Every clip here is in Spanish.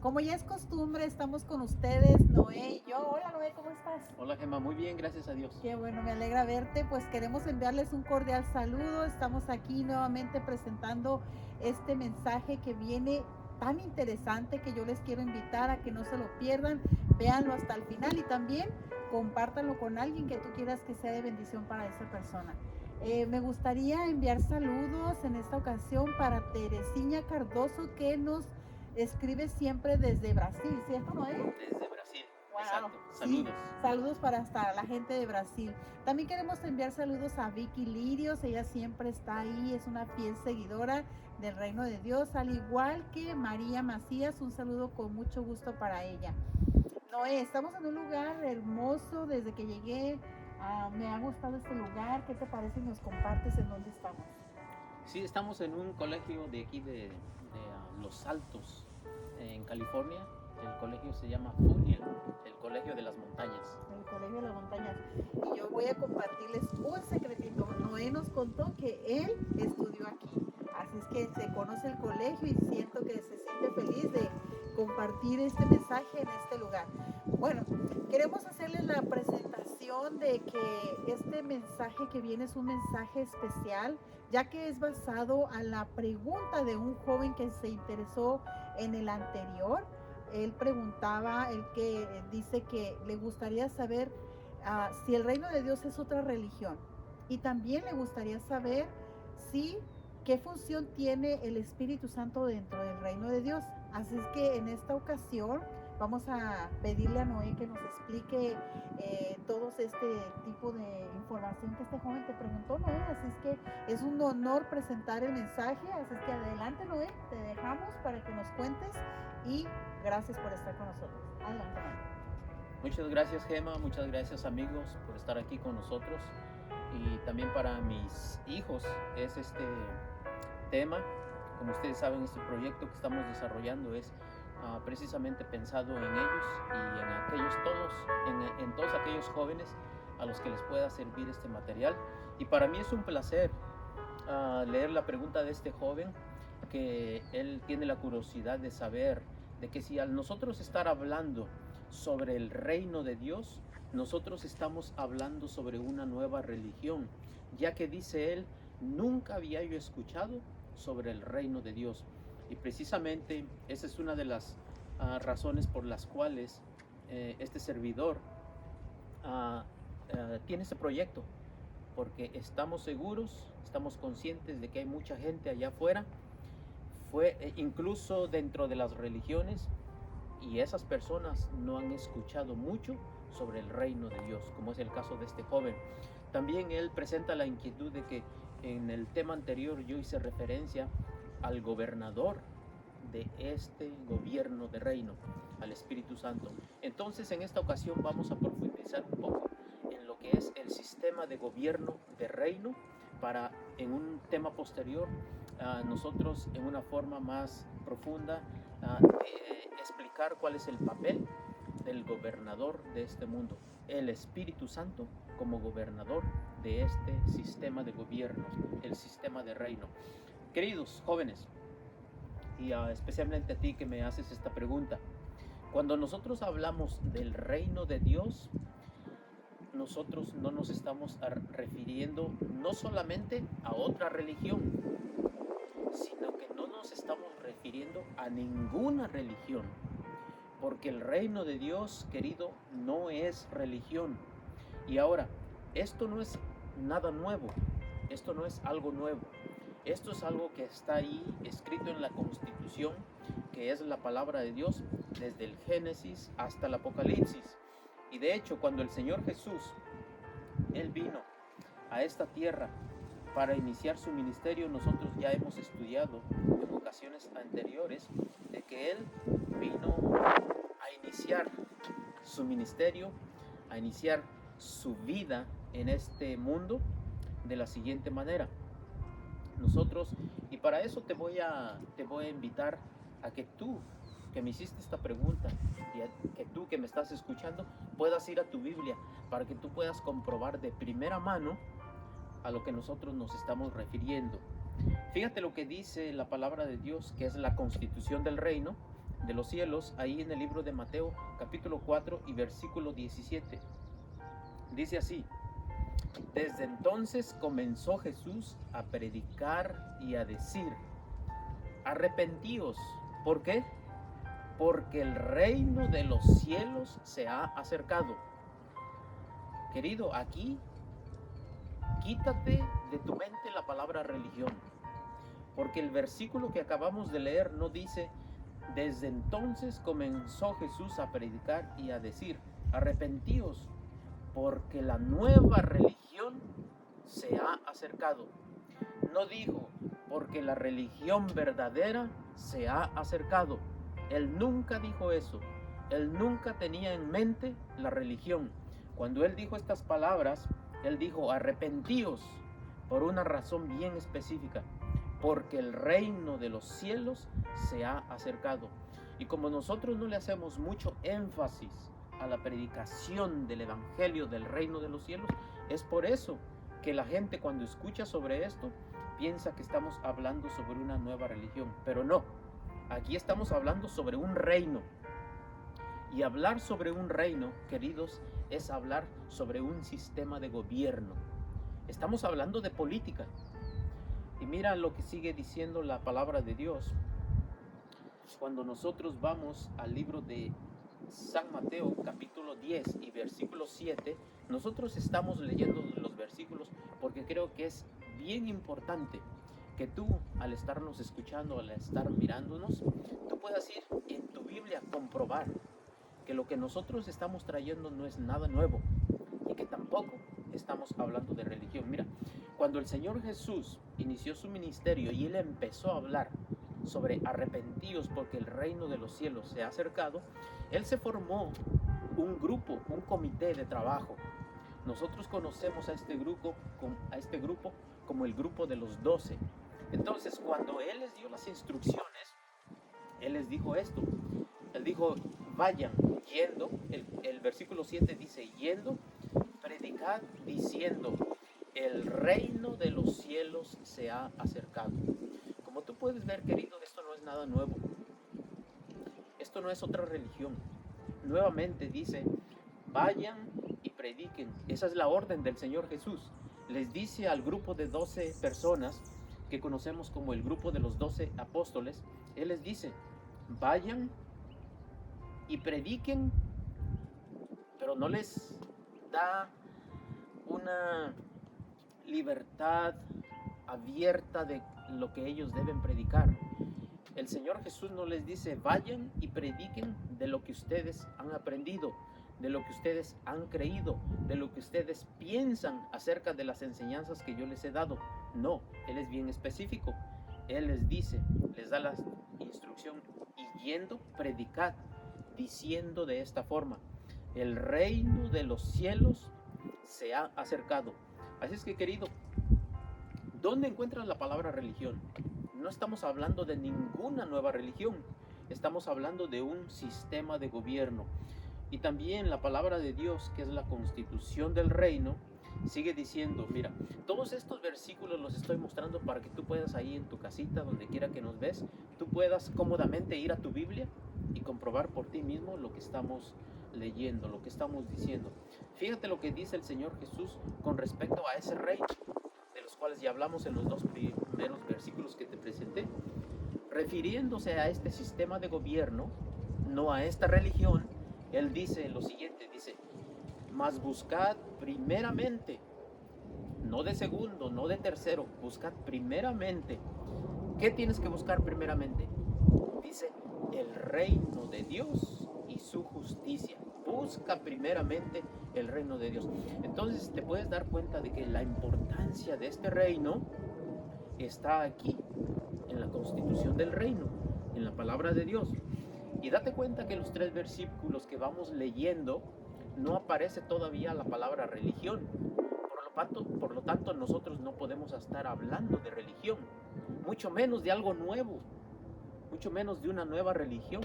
Como ya es costumbre, estamos con ustedes, Noé y yo. Hola Noé, ¿cómo estás? Hola Gemma, muy bien, gracias a Dios. Qué bueno, me alegra verte. Pues queremos enviarles un cordial saludo. Estamos aquí nuevamente presentando este mensaje que viene tan interesante que yo les quiero invitar a que no se lo pierdan. Véanlo hasta el final y también compártanlo con alguien que tú quieras que sea de bendición para esa persona. Me gustaría enviar saludos en esta ocasión para Teresina Cardoso, que nos escribe siempre desde Brasil, ¿cierto, Noé? Desde Brasil, Wow, exacto. sí, Saludos. saludos para hasta la gente de Brasil. También queremos enviar saludos a Vicky Lirios, ella siempre está ahí, es una fiel seguidora del Reino de Dios, al igual que María Macías, un saludo con mucho gusto para ella. Noé, estamos en un lugar hermoso desde que llegué, me ha gustado este lugar, ¿qué te parece? Nos compartes en dónde estamos. Sí, estamos en un colegio de aquí Los Altos, en California. El colegio se llama Foothill, el colegio de las montañas. El Colegio de las Montañas. Y yo voy a compartirles un secretito. Noé nos contó que él estudió aquí. Así es que se conoce el colegio y siento que se siente feliz de compartir este mensaje en este lugar. Bueno, queremos hacerles la presentación de que este mensaje que viene es un mensaje especial, ya que es basado a la pregunta de un joven que se interesó en el anterior. Él preguntaba, el que dice que le gustaría saber si el reino de Dios es otra religión. Y también le gustaría saber si qué función tiene el Espíritu Santo dentro del reino de Dios. Así es que en esta ocasión vamos a pedirle a Noé que nos explique todo este tipo de información que este joven te preguntó, Noé. Así es que es un honor presentar el mensaje. Así es que adelante, Noé, te dejamos para que nos cuentes y gracias por estar con nosotros. Adelante, Noé. Muchas gracias Gemma, muchas gracias amigos por estar aquí con nosotros. Y también para mis hijos es este tema. Como ustedes saben, este proyecto que estamos desarrollando es precisamente pensado en ellos y en aquellos todos, en todos aquellos jóvenes a los que les pueda servir este material. Y para mí es un placer leer la pregunta de este joven, que él tiene la curiosidad de saber de que si al nosotros estar hablando sobre el reino de Dios, nosotros estamos hablando sobre una nueva religión, ya que dice él, nunca había yo escuchado sobre el reino de Dios. Y precisamente esa es una de las razones por las cuales este servidor uh, tiene ese proyecto, porque estamos seguros, estamos conscientes de que hay mucha gente allá afuera, incluso dentro de las religiones, y esas personas no han escuchado mucho sobre el reino de Dios, como es el caso de este joven. También él presenta la inquietud de que en el tema anterior yo hice referencia al gobernador de este gobierno de reino, al Espíritu Santo. Entonces en esta ocasión vamos a profundizar un poco en lo que es el sistema de gobierno de reino, para en un tema posterior nosotros en una forma más profunda explicar cuál es el papel del gobernador de este mundo, el Espíritu Santo como gobernador de este sistema de gobierno, el sistema de reino. Queridos jóvenes, y especialmente a ti que me haces esta pregunta, cuando nosotros hablamos del reino de Dios, nosotros no nos estamos refiriendo no solamente a otra religión, sino que no nos estamos refiriendo a ninguna religión, porque el reino de Dios, querido, no es religión. Y ahora, esto no es nada nuevo, esto no es algo nuevo, esto es algo que está ahí escrito en la Constitución, que es la palabra de Dios desde el Génesis hasta el Apocalipsis. Y de hecho, cuando el Señor Jesús, Él vino a esta tierra para iniciar su ministerio, nosotros ya hemos estudiado en ocasiones anteriores de que Él vino a iniciar su ministerio, a iniciar su vida en este mundo de la siguiente manera. Nosotros, y para eso te voy a invitar a que tú, que me hiciste esta pregunta, y que tú que me estás escuchando, puedas ir a tu Biblia para que tú puedas comprobar de primera mano a lo que nosotros nos estamos refiriendo. Fíjate lo que dice la palabra de Dios, que es la constitución del reino. de los cielos, ahí en el libro de Mateo, capítulo 4 y versículo 17. Dice así: desde entonces comenzó Jesús a predicar y a decir: arrepentíos. ¿Por qué? Porque el reino de los cielos se ha acercado. Querido, aquí quítate de tu mente la palabra religión, porque el versículo que acabamos de leer no dice: desde entonces comenzó Jesús a predicar y a decir: arrepentíos, porque la nueva religión se ha acercado. No dijo: porque la religión verdadera se ha acercado. Él nunca dijo eso. Él nunca tenía en mente la religión. Cuando él dijo estas palabras, él dijo: arrepentíos, por una razón bien específica, porque el reino de los cielos se ha acercado. Y como nosotros no le hacemos mucho énfasis a la predicación del evangelio del reino de los cielos, es por eso que la gente, cuando escucha sobre esto, piensa que estamos hablando sobre una nueva religión. Pero no, aquí estamos hablando sobre un reino. Y hablar sobre un reino, queridos, es hablar sobre un sistema de gobierno. Estamos hablando de política. Y mira lo que sigue diciendo la palabra de Dios. Cuando nosotros vamos al libro de San Mateo, capítulo 10 y versículo 7, nosotros estamos leyendo los versículos porque creo que es bien importante que tú, al estarnos escuchando, al estar mirándonos, tú puedas ir en tu Biblia a comprobar que lo que nosotros estamos trayendo no es nada nuevo y que tampoco estamos hablando de religión. Mira, cuando el Señor Jesús inició su ministerio y Él empezó a hablar sobre arrepentíos porque el reino de los cielos se ha acercado, Él se formó un grupo, un comité de trabajo. Nosotros conocemos a este grupo como el grupo de los 12. Entonces, cuando Él les dio las instrucciones, Él les dijo esto. Él dijo: vayan, yendo, el versículo 7 dice: yendo, predicad diciendo: el reino de los cielos se ha acercado. Como tú puedes ver, querido, esto no es nada nuevo. Esto no es otra religión. Nuevamente dice: vayan y prediquen. Esa es la orden del Señor Jesús. Les dice al grupo de 12 personas que conocemos como el grupo de los 12 apóstoles, Él les dice: vayan y prediquen, pero no les da una libertad abierta de lo que ellos deben predicar. El Señor Jesús no les dice: vayan y prediquen de lo que ustedes han aprendido, de lo que ustedes han creído, de lo que ustedes piensan acerca de las enseñanzas que yo les he dado. No, Él es bien específico. Él les dice, les da la instrucción: y yendo, predicad, diciendo de esta forma: el reino de los cielos se ha acercado. Así es que, querido, ¿dónde encuentras la palabra religión? No estamos hablando de ninguna nueva religión. Estamos hablando de un sistema de gobierno. Y también la palabra de Dios, que es la constitución del reino, sigue diciendo, mira, todos estos versículos los estoy mostrando para que tú puedas ahí en tu casita, donde quiera que nos ves, tú puedas cómodamente ir a tu Biblia y comprobar por ti mismo lo que estamos leyendo, lo que estamos diciendo. Fíjate lo que dice el Señor Jesús con respecto a ese reino, de los cuales ya hablamos en los 2 primeros versículos que te presenté. Refiriéndose a este sistema de gobierno, no a esta religión, Él dice lo siguiente, dice: mas buscad primeramente, no de segundo, no de tercero, buscad primeramente. ¿Qué tienes que buscar primeramente? Dice: el reino de Dios y su justicia. Busca primeramente el reino de Dios. Entonces te puedes dar cuenta de que la importancia de este reino está aquí, en la constitución del reino, en la palabra de Dios. Y date cuenta que en los 3 versículos que vamos leyendo no aparece todavía la palabra religión. Por lo tanto, nosotros no podemos estar hablando de religión, mucho menos de algo nuevo, mucho menos de una nueva religión.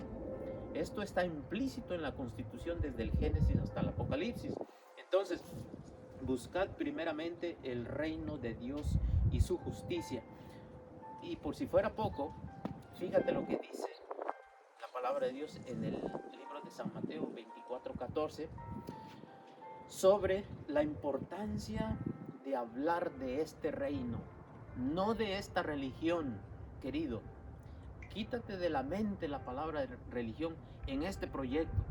Esto está implícito en la Constitución desde el Génesis hasta el Apocalipsis. Entonces, buscad primeramente el reino de Dios y su justicia. Y por si fuera poco, fíjate lo que dice la palabra palabra de Dios en el libro de San Mateo 24:14 sobre la importancia de hablar de este reino, no de esta religión, querido. Quítate de la mente la palabra religión en este proyecto.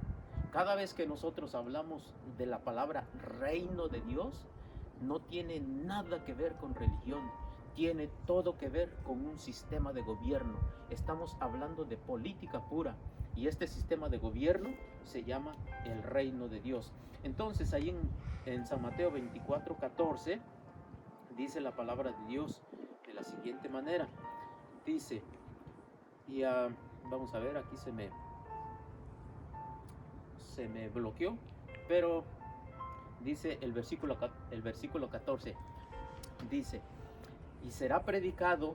Cada vez que nosotros hablamos de la palabra reino de Dios, no tiene nada que ver con religión, tiene todo que ver con un sistema de gobierno. Estamos hablando de política pura y este sistema de gobierno se llama el reino de Dios. Entonces ahí en San Mateo 24:14 dice la palabra de Dios de la siguiente manera. Dice, y vamos a ver, aquí se me bloqueó, pero dice el versículo 14, dice, y será predicado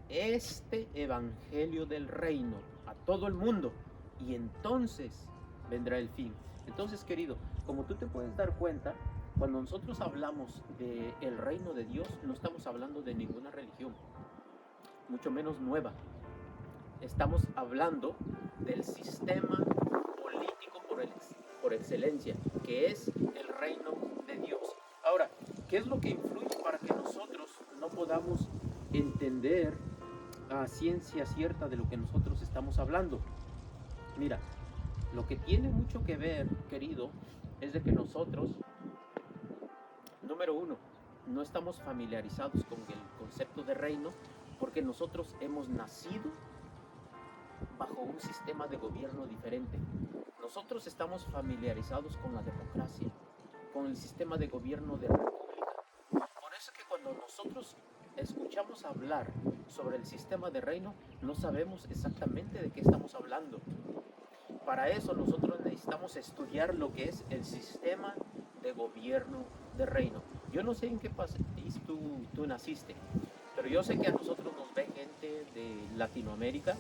este evangelio del reino a todo el mundo, y entonces vendrá el fin. Entonces, querido, como tú te puedes dar cuenta, cuando nosotros hablamos del reino de Dios, no estamos hablando de ninguna religión, mucho menos nueva. Estamos hablando del sistema político por excelencia, que es el reino de Dios. Ahora, ¿qué es lo que influye para que nosotros no podamos entender a ciencia cierta de lo que nosotros estamos hablando? Mira, lo que tiene mucho que ver, querido, es de que nosotros, número uno, no estamos familiarizados con el concepto de reino porque nosotros hemos nacido bajo un sistema de gobierno diferente. Nosotros estamos familiarizados con la democracia, con el sistema de gobierno de república. Por eso es que cuando nosotros escuchamos hablar sobre el sistema de reino, no sabemos exactamente de qué estamos hablando. Para eso nosotros necesitamos estudiar lo que es el sistema de gobierno de reino. Yo no sé en qué país tú naciste, pero yo sé que a nosotros nos ve gente de Latinoamérica,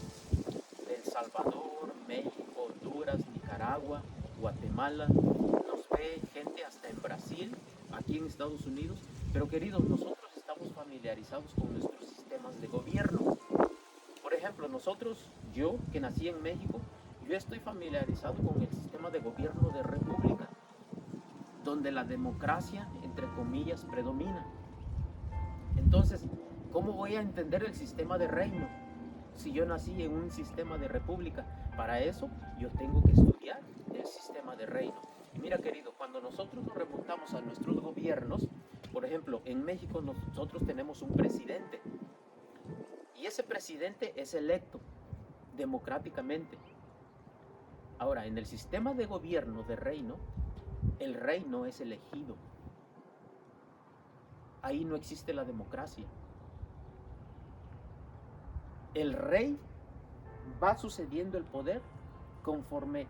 de El Salvador, México, Honduras, Nicaragua, Guatemala, nos ve gente hasta en Brasil, aquí en Estados Unidos, pero queridos, nosotros estamos familiarizados con nuestros sistemas de gobierno. Por ejemplo, yo que nací en México, yo estoy familiarizado con el sistema de gobierno de república, donde la democracia, entre comillas, predomina. Entonces, ¿cómo voy a entender el sistema de reino si yo nací en un sistema de república? Para eso yo tengo que estudiar el sistema de reino. Y mira, querido, cuando nosotros nos remontamos a nuestros gobiernos, por ejemplo, en México nosotros tenemos un presidente y ese presidente es electo democráticamente. Ahora, en el sistema de gobierno de reino, el reino es elegido. Ahí no existe la democracia. El rey va sucediendo el poder conforme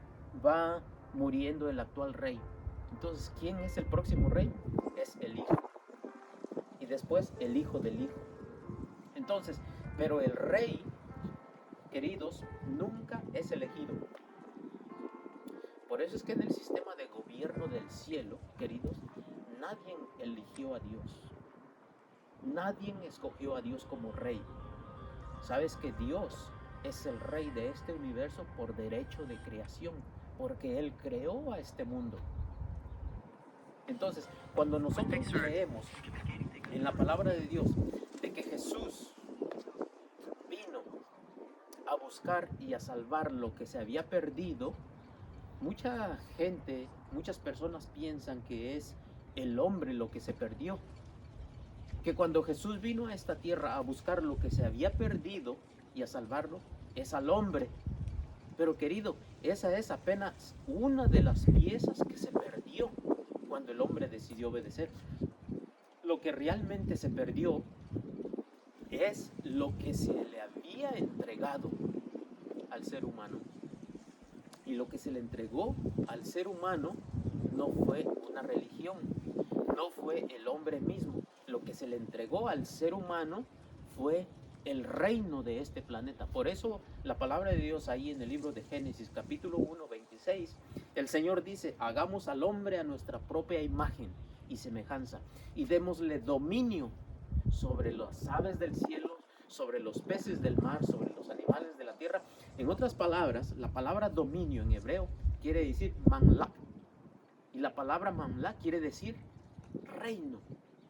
va muriendo el actual rey. Entonces, ¿quién es el próximo rey? Es el hijo. Y después el hijo del hijo. Entonces, pero el rey, queridos, nunca es elegido. Por eso es que en el sistema de gobierno del cielo, queridos, nadie eligió a Dios. Nadie escogió a Dios como rey. Sabes que Dios es el rey de este universo por derecho de creación, porque Él creó a este mundo. Entonces, cuando nosotros creemos en la palabra de Dios, de que Jesús vino a buscar y a salvar lo que se había perdido, mucha gente, muchas personas piensan que es el hombre lo que se perdió. Que cuando Jesús vino a esta tierra a buscar lo que se había perdido y a salvarlo, es al hombre. Pero querido, esa es apenas una de las piezas que se perdió cuando el hombre decidió obedecer. Lo que realmente se perdió es lo que se le había entregado al ser humano. Y lo que se le entregó al ser humano no fue una religión, no fue el hombre mismo. Lo que se le entregó al ser humano fue el reino de este planeta. Por eso la palabra de Dios ahí en el libro de Génesis capítulo 1, 26, el Señor dice, hagamos al hombre a nuestra propia imagen y semejanza y démosle dominio sobre las aves del cielo, sobre los peces del mar, sobre los animales de la tierra. En otras palabras, la palabra dominio en hebreo quiere decir mamlak. Y la palabra mamlak quiere decir reino.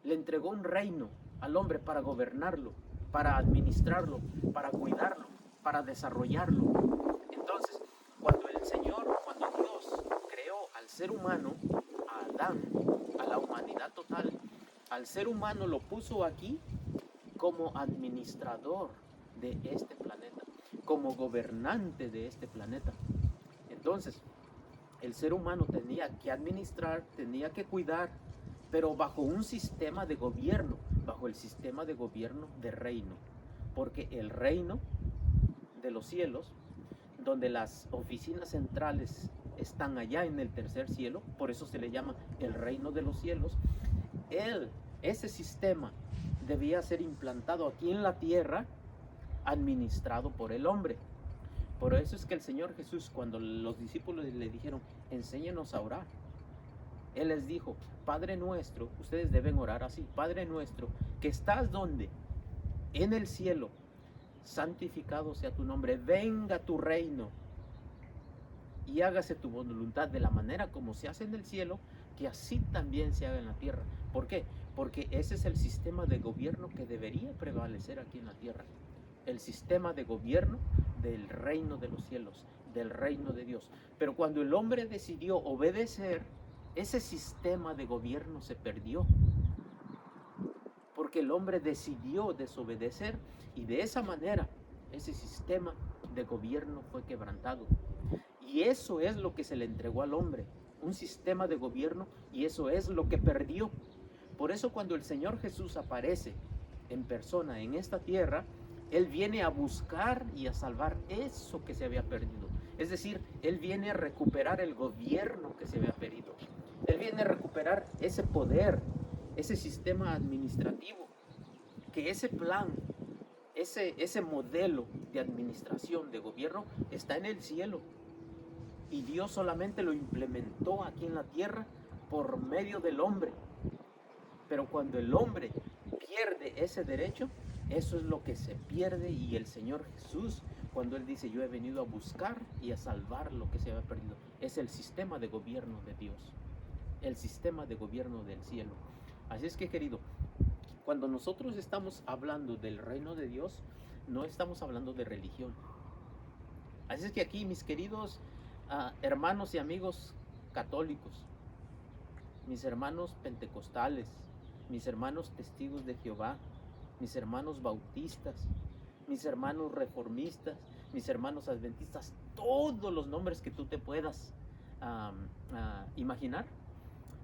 Le entregó un reino al hombre para gobernarlo, para administrarlo, para cuidarlo, para desarrollarlo. Entonces, cuando Dios creó al ser humano, a Adán, a la humanidad total, al ser humano lo puso aquí como administrador de este planeta, como gobernante de este planeta. Entonces, el ser humano tenía que administrar, tenía que cuidar, pero bajo un sistema de gobierno, bajo el sistema de gobierno de reino. Porque el reino de los cielos, donde las oficinas centrales están allá en el tercer cielo, por eso se le llama el reino de los cielos, ese sistema debía ser implantado aquí en la tierra, administrado por el hombre. Por eso es que el Señor Jesús, cuando los discípulos le dijeron, enséñenos a orar, Él les dijo, Padre nuestro, ustedes deben orar así, Padre nuestro, que estás donde, en el cielo, santificado sea tu nombre, venga tu reino y hágase tu voluntad de la manera como se hace en el cielo, que así también se haga en la tierra. ¿Por qué? Porque ese es el sistema de gobierno que debería prevalecer aquí en la tierra. El sistema de gobierno del reino de los cielos, del reino de Dios. Pero cuando el hombre decidió obedecer, ese sistema de gobierno se perdió. Porque el hombre decidió desobedecer y de esa manera ese sistema de gobierno fue quebrantado. Y eso es lo que se le entregó al hombre, un sistema de gobierno, y eso es lo que perdió. Por eso cuando el Señor Jesús aparece en persona en esta tierra, Él viene a buscar y a salvar eso que se había perdido. Es decir, Él viene a recuperar el gobierno que se había perdido. Él viene a recuperar ese poder, ese sistema administrativo, que ese plan, ese modelo de administración, de gobierno, está en el cielo. Y Dios solamente lo implementó aquí en la tierra por medio del hombre. Pero cuando el hombre pierde ese derecho, eso es lo que se pierde. Y el Señor Jesús, cuando Él dice, yo he venido a buscar y a salvar lo que se había perdido, es el sistema de gobierno de Dios, el sistema de gobierno del cielo. Así es que, querido, cuando nosotros estamos hablando del reino de Dios, no estamos hablando de religión. Así es que aquí, mis queridos hermanos y amigos católicos, mis hermanos pentecostales, mis hermanos testigos de Jehová, mis hermanos bautistas, mis hermanos reformistas, mis hermanos adventistas, todos los nombres que tú te puedas imaginar,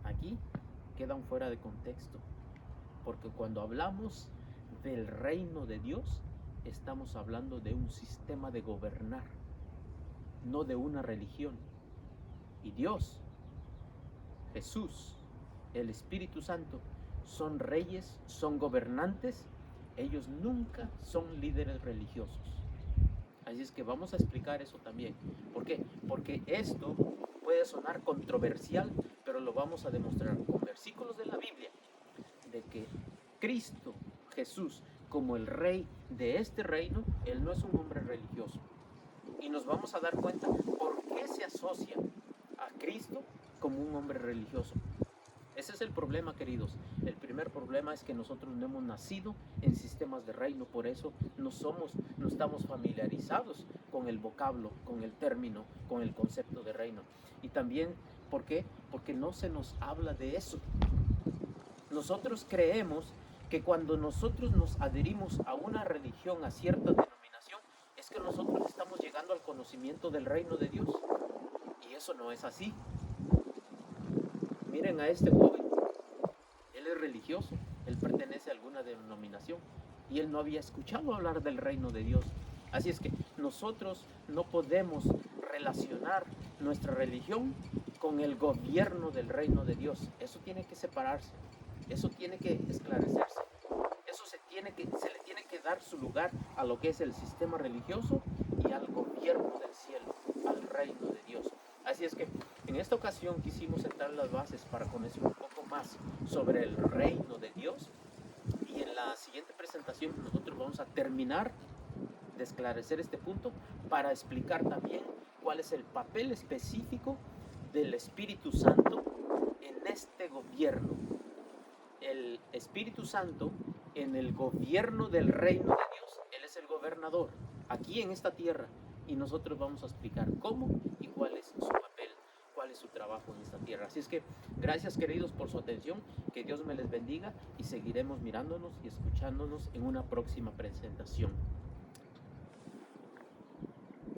aquí quedan fuera de contexto. Porque cuando hablamos del reino de Dios, estamos hablando de un sistema de gobernar, no de una religión. Y Dios, Jesús, el Espíritu Santo, son reyes, son gobernantes, ellos nunca son líderes religiosos. Así es que vamos a explicar eso también. ¿Por qué? Porque esto puede sonar controversial, pero lo vamos a demostrar con versículos de la Biblia, de que Cristo, Jesús, como el rey de este reino, Él no es un hombre religioso. Y nos vamos a dar cuenta por qué se asocia a Cristo como un hombre religioso. Ese es el problema, queridos. El primer problema es que nosotros no hemos nacido en sistemas de reino, por eso no estamos familiarizados con el vocablo, con el término, con el concepto de reino. Y también, ¿por qué? Porque no se nos habla de eso. Nosotros creemos que cuando nosotros nos adherimos a una religión, a cierta denominación, es que nosotros estamos llegando al conocimiento del reino de Dios. Y eso no es así. Miren a este joven, él es religioso, él pertenece a alguna denominación y él no había escuchado hablar del reino de Dios. Así es que nosotros no podemos relacionar nuestra religión con el gobierno del reino de Dios. Eso tiene que separarse, eso tiene que esclarecerse, eso se le tiene que dar su lugar a lo que es el sistema religioso y al gobierno del cielo, al reino de Dios. Así es que en esta ocasión quisimos sentar las bases para conocer un poco más sobre el reino de Dios, y en la siguiente presentación nosotros vamos a terminar de esclarecer este punto para explicar también cuál es el papel específico del Espíritu Santo en este gobierno. El Espíritu Santo en el gobierno del reino de Dios. Él es el gobernador aquí en esta tierra, y nosotros vamos a explicar cómo y cuál es su papel, cuál es su trabajo en esta tierra. Así es que gracias, queridos, por su atención, que Dios me les bendiga, y seguiremos mirándonos y escuchándonos en una próxima presentación.